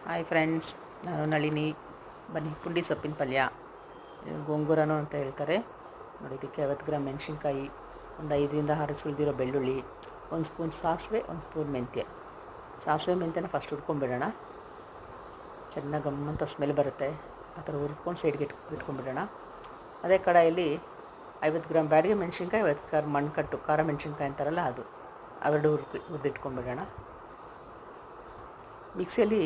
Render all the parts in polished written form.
Hi friends, ನಾನು ನಳಿನಿ. ಬನ್ನಿ, ಪುಂಡಿ ಸೊಪ್ಪಿನ ಪಲ್ಯ, ಗೋಂಗೂರನೋ ಅಂತ ಹೇಳ್ತಾರೆ ನೋಡಿ. ಇದಕ್ಕೆ 50 ಗ್ರಾಮ್ ಮೆಣಸಿನ್ಕಾಯಿ, ಒಂದು 5ರಿಂದ 6 ಸುಲಿದಿರೋ ಬೆಳ್ಳುಳ್ಳಿ, 1 ಸ್ಪೂನ್ ಸಾಸಿವೆ, 1 ಸ್ಪೂನ್ ಮೆಂತ್ಯ. ಸಾಸಿವೆ ಮೆಂತ್ಯನ ಫಸ್ಟ್ ಹುರ್ಕೊಂಬಿಡೋಣ. ಚೆನ್ನಾಗಿ ಗಮ್ಮಂತ ಸ್ಮೆಲ್ ಬರುತ್ತೆ. ಆ ಥರ ಹುರ್ಕೊಂಡು ಸೈಡ್ಗೆ ಇಟ್ಕೊಂಡ್ಬಿಡೋಣ. ಅದೇ ಕಡಾಯಲ್ಲಿ 50 ಗ್ರಾಮ್ ಬ್ಯಾಡಿಗೆ ಮೆಣಸಿನ್ಕಾಯಿ, 50 ಗ್ರಾಮ್ ಮಣ್ಕಟ್ಟು ಖಾರ ಮೆಣಸಿನ್ಕಾಯಿ ಅಂತಾರಲ್ಲ ಅದು, ಅವೆರಡು ಹುರಿದಿಟ್ಕೊಂಡ್ಬಿಡೋಣ. ಮಿಕ್ಸಿಯಲ್ಲಿ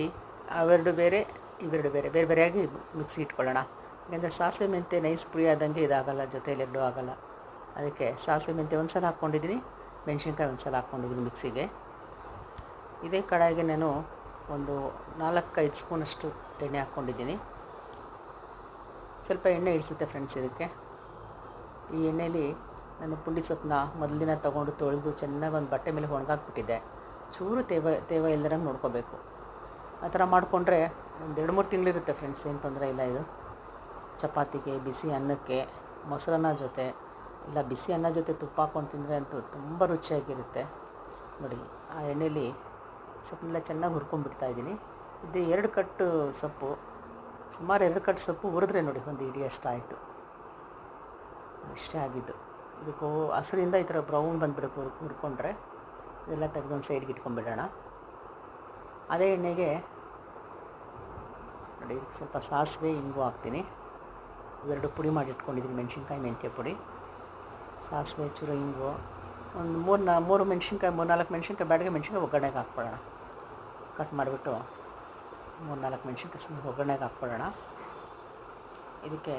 ಅವೆರಡು ಬೇರೆ ಇವೆರಡು ಬೇರೆ ಬೇರೆ ಬೇರೆಯಾಗಿ ಮಿಕ್ಸಿ ಇಟ್ಕೊಳ್ಳೋಣ. ಯಾಕೆಂದರೆ ಸಾಸಿವೆ ಮೆಂತ್ಯ ನೈಸ್ ಪುಡಿ ಆದಂಗೆ ಇದಾಗಲ್ಲ, ಜೊತೆಯಲ್ಲಿ ಎರಡೂ ಆಗೋಲ್ಲ. ಅದಕ್ಕೆ ಸಾಸಿವೆ ಮೆಂತ್ಯ ಒಂದು ಸಲ ಹಾಕ್ಕೊಂಡಿದ್ದೀನಿ, ಮೆಣಸಿನ್ಕಾಯಿ ಒಂದು ಸಲ ಹಾಕ್ಕೊಂಡಿದ್ದೀನಿ ಮಿಕ್ಸಿಗೆ. ಇದೇ ಕಡಾಯಿಗೆ ನಾನು ಒಂದು 4-5 ಸ್ಪೂನಷ್ಟು ಎಣ್ಣೆ ಹಾಕ್ಕೊಂಡಿದ್ದೀನಿ. ಸ್ವಲ್ಪ ಎಣ್ಣೆ ಇಳಿಸುತ್ತೆ ಫ್ರೆಂಡ್ಸ್ ಇದಕ್ಕೆ. ಈ ಎಣ್ಣೆಯಲ್ಲಿ ನಾನು ಪುಂಡಿ ಸೊಪ್ಪನ್ನ ಮೊದಲಿನ ತೊಗೊಂಡು ತೊಳೆದು ಚೆನ್ನಾಗಿ ಒಂದು ಬಟ್ಟೆ ಮೇಲೆ ಒಣಗಾಕ್ಬಿಟ್ಟಿದ್ದೆ. ಚೂರು ತೇವ ಇಲ್ದಂಗೆ ನೋಡ್ಕೋಬೇಕು. ಆ ಥರ ಮಾಡಿಕೊಂಡ್ರೆ ಒಂದು 2-3 ತಿಂಗಳಿರುತ್ತೆ ಫ್ರೆಂಡ್ಸ್, ಏನು ತೊಂದರೆ ಇಲ್ಲ. ಇದು ಚಪಾತಿಗೆ, ಬಿಸಿ ಅನ್ನಕ್ಕೆ, ಮೊಸರನ್ನ ಜೊತೆ ಇಲ್ಲ ಬಿಸಿ ಅನ್ನ ಜೊತೆ ತುಪ್ಪ ಹಾಕ್ಕೊಂಡು ತಿಂದರೆ ಅಂತೂ ತುಂಬ ರುಚಿಯಾಗಿರುತ್ತೆ ನೋಡಿ. ಆ ಎಣ್ಣೆಯಲ್ಲಿ ಸೊಪ್ಪನ್ನೆಲ್ಲ ಚೆನ್ನಾಗಿ ಹುರ್ಕೊಂಡ್ಬಿಡ್ತಾಯಿದ್ದೀನಿ. ಇದು 2 ಕಟ್ಟು ಸೊಪ್ಪು, ಸುಮಾರು 2 ಕಟ್ಟು ಸೊಪ್ಪು ಹುರಿದ್ರೆ ನೋಡಿ ಒಂದು ಇಡೀ ಅಷ್ಟಾಯಿತು. ಇಷ್ಟೇ ಆಗಿದ್ದು. ಇದಕ್ಕೂ ಹಸಿರಿಂದ ಈ ಥರ ಬ್ರೌನ್ ಬಂದುಬಿಡಕ್ಕೆ ಹುರ್ಕೊಂಡ್ರೆ ಇದೆಲ್ಲ ತೆಗೆದೊಂದು ಸೈಡ್ಗೆ ಇಟ್ಕೊಂಡ್ಬಿಡೋಣ. ಅದೇ ಎಣ್ಣೆಗೆ ನೋಡಿ, ಇದಕ್ಕೆ ಸ್ವಲ್ಪ ಸಾಸಿವೆ, ಇಂಗು ಹಾಕ್ತೀನಿ. ಇವೆರಡು ಪುಡಿ ಮಾಡಿ ಇಟ್ಕೊಂಡಿದ್ದೀನಿ, ಮೆಣಸಿನ್ಕಾಯಿ ಮೆಂತ್ಯ ಪುಡಿ, ಸಾಸಿವೆ, ಚೂರು ಇಂಗು, ಒಂದು 3 ಮೆಣಸಿನ್ಕಾಯಿ, 3-4 ಮೆಣಸಿನ್ಕಾಯಿ ಬ್ಯಾಡಿಗೆ ಮೆಣಸಿನ್ಕಾಯಿ ಒಗ್ಗರಣೆಗೆ ಹಾಕ್ಕೊಳ್ಳೋಣ. ಕಟ್ ಮಾಡಿಬಿಟ್ಟು 3-4 ಮೆಣಸಿನ್ಕಾಯಿ ಸುಮ್ಮನೆ ಒಗ್ಗರಣೆಗೆ ಹಾಕ್ಕೊಳ್ಳೋಣ. ಇದಕ್ಕೆ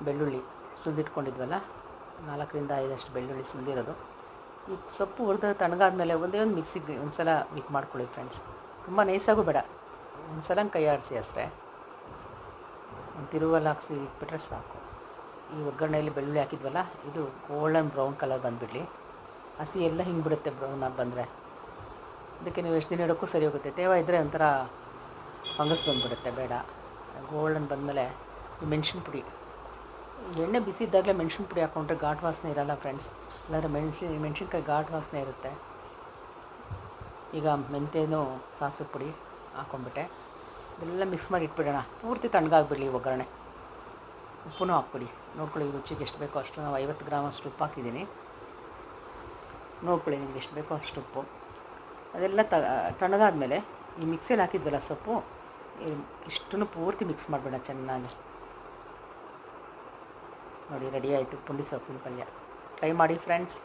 ಬೆಳ್ಳುಳ್ಳಿ ಸುಲಿದಿಟ್ಕೊಂಡಿದ್ವಲ್ಲ, 4-5 ಅಷ್ಟು ಬೆಳ್ಳುಳ್ಳಿ ಸುಲಿದಿರೋದು. ಈ ಸೊಪ್ಪು ಹುರಿದು ತಣ್ಣಗಾದ್ಮೇಲೆ ಒಂದೇ ಒಂದು ಮಿಕ್ಸಿಗೆ ಒಂದು ಸಲ ಮಿಕ್ಸ್ ಮಾಡ್ಕೊಳ್ಳಿ ಫ್ರೆಂಡ್ಸ್. ತುಂಬ ನೈಸಾಗೂ ಬೇಡ, ಒಂದು ಸಲ ಕೈ ಆಡಿಸಿ ಅಷ್ಟೇ. ಒಂದು ತಿರುವಲ್ಲಿ ಹಾಕ್ಸಿ ಇಟ್ಬಿಟ್ರೆ ಸಾಕು. ಈ ಒಗ್ಗರಣೆಯಲ್ಲಿ ಬೆಳ್ಳುಳ್ಳಿ ಹಾಕಿದ್ವಲ್ಲ, ಇದು ಗೋಲ್ಡನ್ ಬ್ರೌನ್ ಕಲರ್ ಬಂದುಬಿಡಲಿ. ಹಸಿ ಎಲ್ಲ ಹಿಂಗೆ ಬಿಡುತ್ತೆ ಬ್ರೌನ್ ಆಗಿ ಬಂದರೆ. ಇದಕ್ಕೆ ನೀವು ಎಷ್ಟು ದಿನ ಇಡೋಕ್ಕೂ ಸರಿ ಹೋಗುತ್ತೆ. ತೇವ ಇದ್ದರೆ ಒಂಥರ ಫಂಗಸ್ ಬಂದುಬಿಡುತ್ತೆ, ಬೇಡ. ಗೋಲ್ಡನ್ ಬಂದಮೇಲೆ ಈ ಮೆಣಸಿನ ಪುಡಿ, ಎಣ್ಣೆ ಬಿಸಿ ಇದ್ದಾಗಲೇ ಮೆಣಸಿನ ಪುಡಿ ಹಾಕ್ಕೊಂಡ್ರೆ ಘಾಟ್ ವಾಸನೆ ಇರೋಲ್ಲ ಫ್ರೆಂಡ್ಸ್. ಇಲ್ಲಾಂದರೆ ಮೆಣಸಿನ್ಕಾಯಿ ಘಾಟ್ ವಾಸನೆ ಇರುತ್ತೆ. ಈಗ ಮೆಂತ್ಯನೂ ಸಾಸಿವೆ ಪುಡಿ ಹಾಕ್ಕೊಂಡ್ಬಿಟ್ಟೆ. ಇದೆಲ್ಲ ಮಿಕ್ಸ್ ಮಾಡಿ ಇಟ್ಬಿಡೋಣ. ಪೂರ್ತಿ ತಣ್ಣಗಾಗ್ಬಿಡಲಿ ಒಗ್ಗರಣೆ. ಉಪ್ಪು ಹಾಕ್ಬಿಡಿ, ನೋಡ್ಕೊಳ್ಳಿ ರುಚಿಗೆ ಎಷ್ಟು ಬೇಕೋ ಅಷ್ಟು. ನಾವು 50 ಗ್ರಾಮ್ ಅಷ್ಟು ಉಪ್ಪು ಹಾಕಿದ್ದೀನಿ, ನೋಡ್ಕೊಳ್ಳಿ ನಿಮ್ಗೆ ಎಷ್ಟು ಬೇಕೋ ಅಷ್ಟು ಉಪ್ಪು. ಅದೆಲ್ಲ ತಣ್ಣಗಾದ್ಮೇಲೆ ಈ ಮಿಕ್ಸಿಯಲ್ಲಿ ಹಾಕಿದ್ವಲ್ಲ ಸೊಪ್ಪು, ಇಷ್ಟನ್ನು ಪೂರ್ತಿ ಮಿಕ್ಸ್ ಮಾಡಿಬಿಡೋಣ ಚೆನ್ನಾಗಿ. ನೋಡಿ, ರೆಡಿ ಆಯಿತು ಪುಂಡಿ ಸೊಪ್ಪಿನ ಪಲ್ಯ. ಟ್ರೈ ಮಾಡಿ ಫ್ರೆಂಡ್ಸ್.